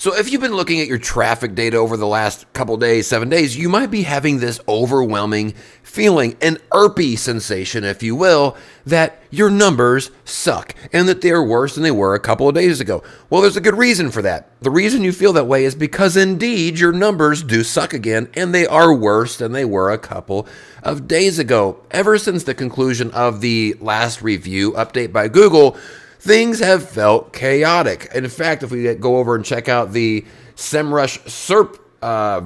So if you've been looking at your traffic data over the last couple days, 7 days, you might be having this overwhelming feeling, an irpy sensation, if you will, that your numbers suck and that they're worse than they were a couple of days ago. Well, there's a good reason for that. The reason you feel that way is because indeed your numbers do suck again, and they are worse than they were a couple of days ago. Ever since the conclusion of the last review update by Google, things have felt chaotic. In fact, if we go over and check out the SEMrush SERP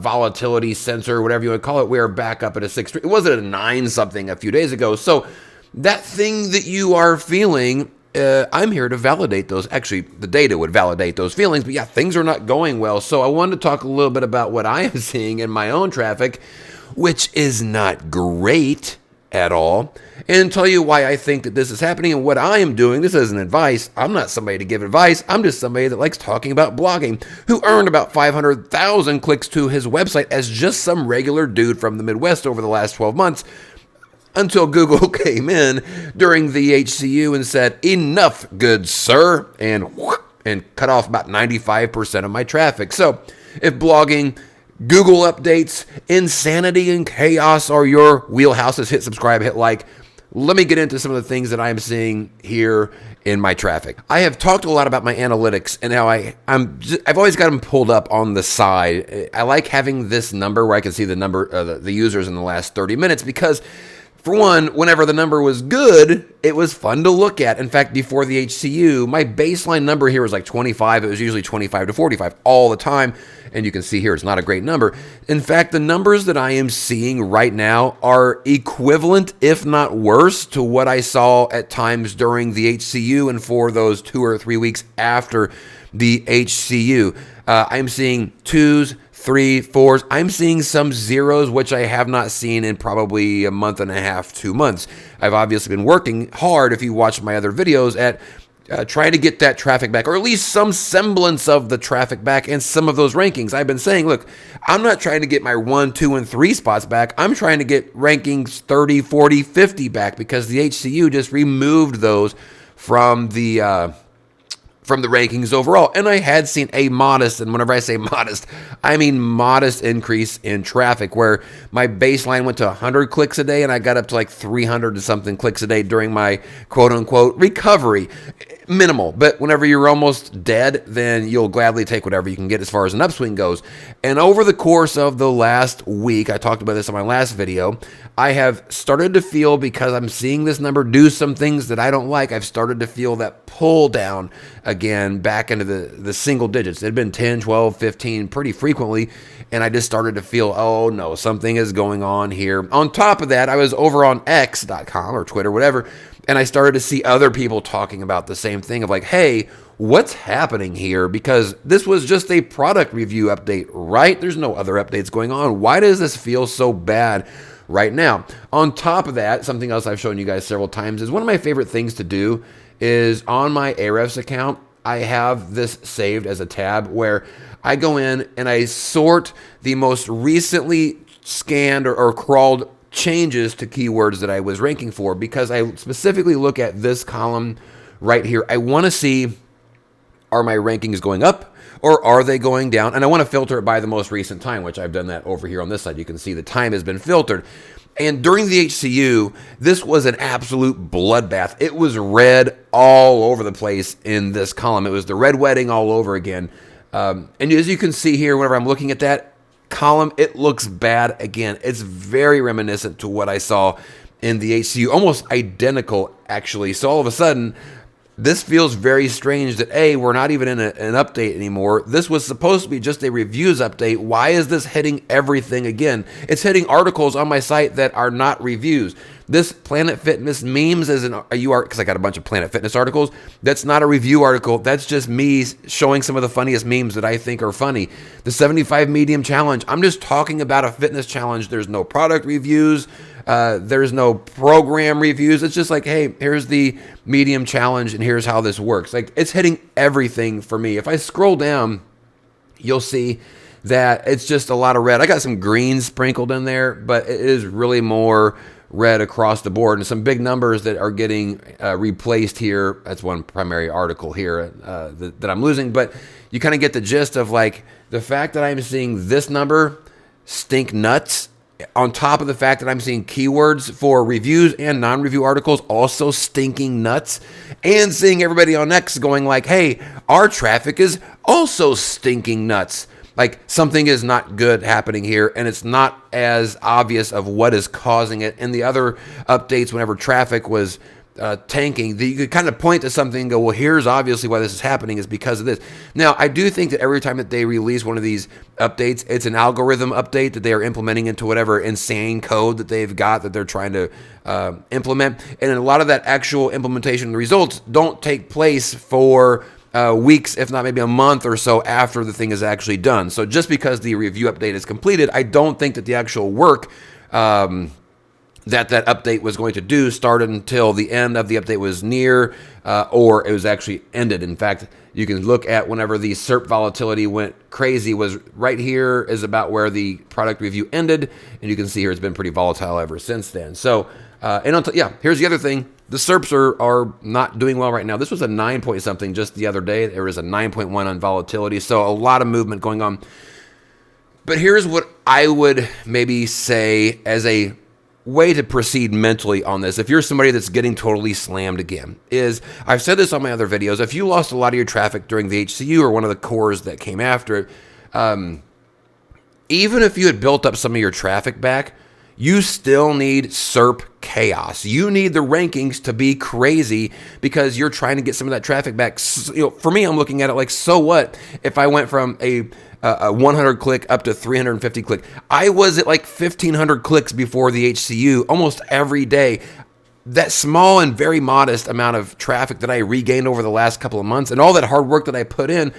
volatility sensor, whatever you want to call it, we are back up at a 6. It was at a 9 something a few days ago. So that thing that you are feeling, I'm here to validate those. Actually, the data would validate those feelings. But yeah, things are not going well. So I wanted to talk a little bit about what I am seeing in my own traffic, which is not great at all, and tell you why I think that this is happening and what I am doing. This isn't advice. I'm not somebody to give advice. I'm just somebody that likes talking about blogging, who earned about 500,000 clicks to his website as just some regular dude from the Midwest over the last 12 months, until Google came in during the HCU and said, "Enough, good sir," and cut off about 95% of my traffic. So if blogging, Google updates, insanity, and chaos are your wheelhouses, hit subscribe, hit like. Let me get into some of the things that I'm seeing here in my traffic. I have talked a lot about my analytics and how I've always got them pulled up on the side. I like having this number where I can see the number, the users in the last 30 minutes, because for one, whenever the number was good, it was fun to look at. In fact, before the HCU, my baseline number here was like 25. It was usually 25 to 45 all the time. And you can see here, it's not a great number. In fact, the numbers that I am seeing right now are equivalent, if not worse, to what I saw at times during the HCU and for those 2 or 3 weeks after the HCU. I'm seeing 2s, 3, 4s. I'm seeing some 0s, which I have not seen in probably a month and a half, 2 months. I've obviously been working hard, if you watch my other videos, at trying to get that traffic back, or at least some semblance of the traffic back and some of those rankings. I've been saying, look, I'm not trying to get my 1, 2, and 3 spots back. I'm trying to get rankings 30, 40, 50 back, because the HCU just removed those from the rankings overall. And I had seen a modest, and whenever I say modest, I mean modest increase in traffic, where my baseline went to 100 clicks a day and I got up to like 300 and something clicks a day during my quote unquote recovery. Minimal, but whenever you're almost dead, then you'll gladly take whatever you can get as far as an upswing goes. And over the course of the last week, I talked about this in my last video, I have started to feel, because I'm seeing this number do some things that I don't like, I've started to feel that pull down again back into the single digits. It had been 10, 12, 15 pretty frequently, and I just started to feel, oh no, something is going on here. On top of that, I was over on X.com or Twitter, whatever, and I started to see other people talking about the same thing of like, hey, what's happening here? Because this was just a product review update, right? There's no other updates going on. Why does this feel so bad right now? On top of that, something else I've shown you guys several times is one of my favorite things to do is on my Ahrefs account, I have this saved as a tab where I go in and I sort the most recently scanned or crawled changes to keywords that I was ranking for, because I specifically look at this column right here. I want to see, are my rankings going up or are they going down? And I want to filter it by the most recent time, which I've done that over here on this side. You can see the time has been filtered. And during the HCU, this was an absolute bloodbath. It was red all over the place in this column. It was the red wedding all over again. And as you can see here, whenever I'm looking at that column, it looks bad again. It's very reminiscent to what I saw in the HCU, almost identical actually. So all of a sudden, this feels very strange that A, we're not even in an update anymore. This was supposed to be just a reviews update. Why is this hitting everything again? It's hitting articles on my site that are not reviews. This Planet Fitness memes is a URL, because I got a bunch of Planet Fitness articles. That's not a review article. That's just me showing some of the funniest memes that I think are funny. The 75 Medium Challenge, I'm just talking about a fitness challenge. There's no product reviews. There's no program reviews. It's just like, hey, here's the Medium Challenge and here's how this works. Like, it's hitting everything for me. If I scroll down, you'll see that it's just a lot of red. I got some green sprinkled in there, but it is really more red across the board, and some big numbers that are getting replaced here. That's one primary article here that I'm losing, but you kind of get the gist of like the fact that I'm seeing this number stink nuts, on top of the fact that I'm seeing keywords for reviews and non-review articles also stinking nuts, and seeing everybody on X going like, hey, our traffic is also stinking nuts. Like something is not good happening here, and it's not as obvious of what is causing it. And the other updates, whenever traffic was tanking, that you could kind of point to something and go, well, here's obviously why this is happening is because of this. Now, I do think that every time that they release one of these updates, it's an algorithm update that they are implementing into whatever insane code that they've got that they're trying to implement. And a lot of that actual implementation results don't take place for weeks, if not maybe a month or so after the thing is actually done. So just because the review update is completed, I don't think that the actual work that update was going to do started until the end of the update was near, or it was actually ended. In fact, you can look at whenever the SERP volatility went crazy was right here is about where the product review ended, and you can see here it's been pretty volatile ever since then. So, here's the other thing. The SERPs are not doing well right now. This was a 9 point something just the other day. There was a 9.1 on volatility, so a lot of movement going on. But here's what I would maybe say as a way to proceed mentally on this, if you're somebody that's getting totally slammed again, is I've said this on my other videos. If you lost a lot of your traffic during the HCU or one of the cores that came after it, even if you had built up some of your traffic back, you still need SERP chaos. You need the rankings to be crazy because you're trying to get some of that traffic back. For me, I'm looking at it like, so what if I went from a 100 click up to 350 click? I was at like 1,500 clicks before the HCU almost every day. That small and very modest amount of traffic that I regained over the last couple of months and all that hard work that I put in,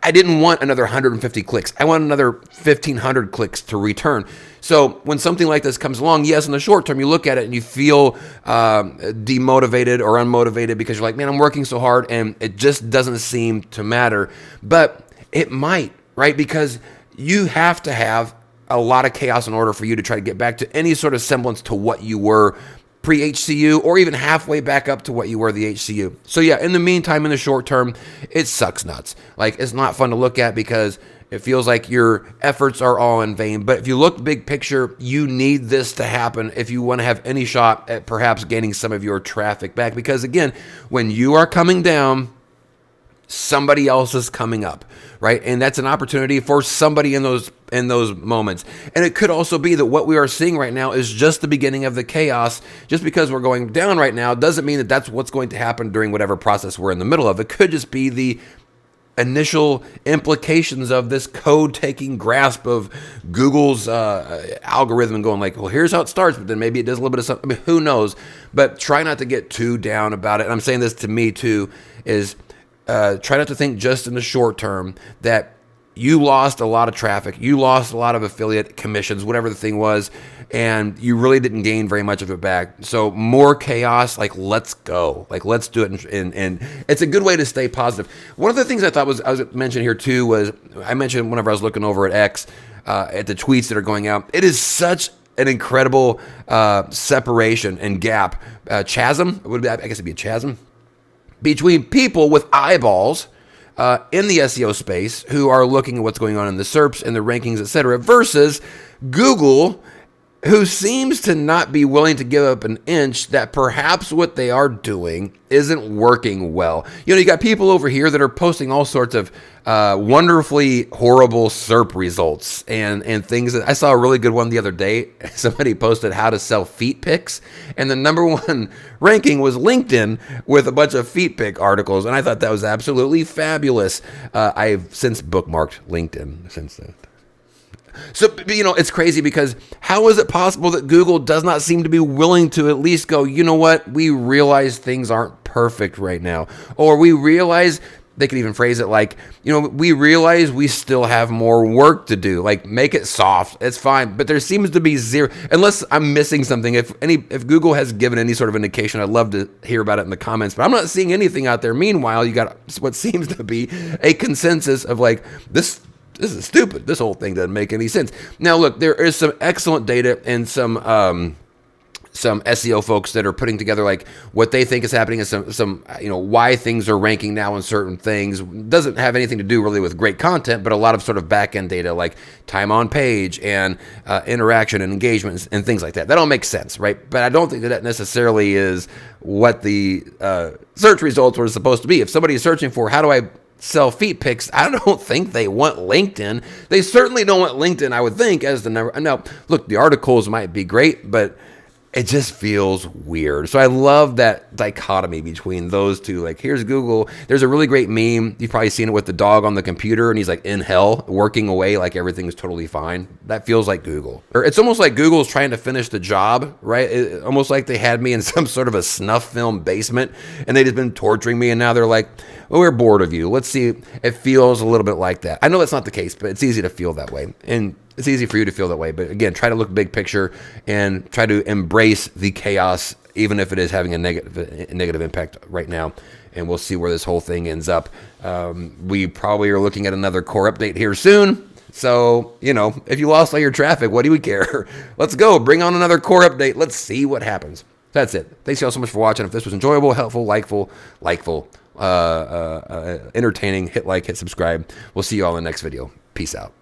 I didn't want another 150 clicks. I want another 1,500 clicks to return. So when something like this comes along, yes, in the short term, you look at it and you feel demotivated or unmotivated because you're like, man, I'm working so hard and it just doesn't seem to matter. But it might, right? Because you have to have a lot of chaos in order for you to try to get back to any sort of semblance to what you were pre-HCU or even halfway back up to what you were the HCU. So yeah, in the meantime, in the short term, it sucks nuts. Like, it's not fun to look at because it feels like your efforts are all in vain. But if you look big picture, you need this to happen if you want to have any shot at perhaps gaining some of your traffic back. Because again, when you are coming down, somebody else is coming up, right? And that's an opportunity for somebody in those moments. And it could also be that what we are seeing right now is just the beginning of the chaos. Just because we're going down right now doesn't mean that that's what's going to happen during whatever process we're in the middle of. It could just be the initial implications of this code-taking grasp of Google's algorithm and going like, well, here's how it starts, but then maybe it does a little bit of something. I mean, who knows? But try not to get too down about it. And I'm saying this to me too, is try not to think just in the short term that you lost a lot of traffic, you lost a lot of affiliate commissions, whatever the thing was, and you really didn't gain very much of it back. So more chaos, like let's go, like let's do it, and it's a good way to stay positive. One of the things I thought I was mentioned here too was I mentioned whenever I was looking over at X at the tweets that are going out, it is such an incredible separation and gap, chasm. I guess it'd be a chasm between people with eyeballs in the SEO space who are looking at what's going on in the SERPs and the rankings, etc., versus Google, who seems to not be willing to give up an inch that perhaps what they are doing isn't working well. You know, you got people over here that are posting all sorts of wonderfully horrible SERP results and things. I saw a really good one the other day. Somebody posted how to sell feet pics, and the number one ranking was LinkedIn with a bunch of feet pic articles, and I thought that was absolutely fabulous. I've since bookmarked LinkedIn since then. So, you know, it's crazy because how is it possible that Google does not seem to be willing to at least go, you know what, we realize things aren't perfect right now. Or we realize, they could even phrase it like, you know, we realize we still have more work to do. Like, make it soft. It's fine. But there seems to be zero, unless I'm missing something. If Google has given any sort of indication, I'd love to hear about it in the comments. But I'm not seeing anything out there. Meanwhile, you got what seems to be a consensus of like, this is stupid. This whole thing doesn't make any sense. Now, look, there is some excellent data and some some SEO folks that are putting together like what they think is happening and some why things are ranking now on certain things. Doesn't have anything to do really with great content, but a lot of sort of back end data like time on page and interaction and engagement and things like that. That all makes sense, right? But I don't think that necessarily is what the search results were supposed to be. If somebody is searching for how do I sell feet pics, I don't think they want LinkedIn. They certainly don't want LinkedIn, I would think, as the number. Now, look, the articles might be great, but it just feels weird. So I love that dichotomy between those two. Like, here's Google. There's a really great meme. You've probably seen it with the dog on the computer, and he's like in hell, working away like everything's totally fine. That feels like Google. Or it's almost like Google's trying to finish the job, right? Almost like they had me in some sort of a snuff film basement, and they've just been torturing me, and now they're like, well, we're bored of you. Let's see. It feels a little bit like that. I know that's not the case, but it's easy to feel that way. And it's easy for you to feel that way. But again, try to look big picture and try to embrace the chaos, even if it is having a negative impact right now. And we'll see where this whole thing ends up. We probably are looking at another core update here soon. So, if you lost all your traffic, what do we care? Let's go. Bring on another core update. Let's see what happens. That's it. Thanks y'all so much for watching. If this was enjoyable, helpful, likeful, entertaining, hit like, hit subscribe. We'll see you all in the next video. Peace out.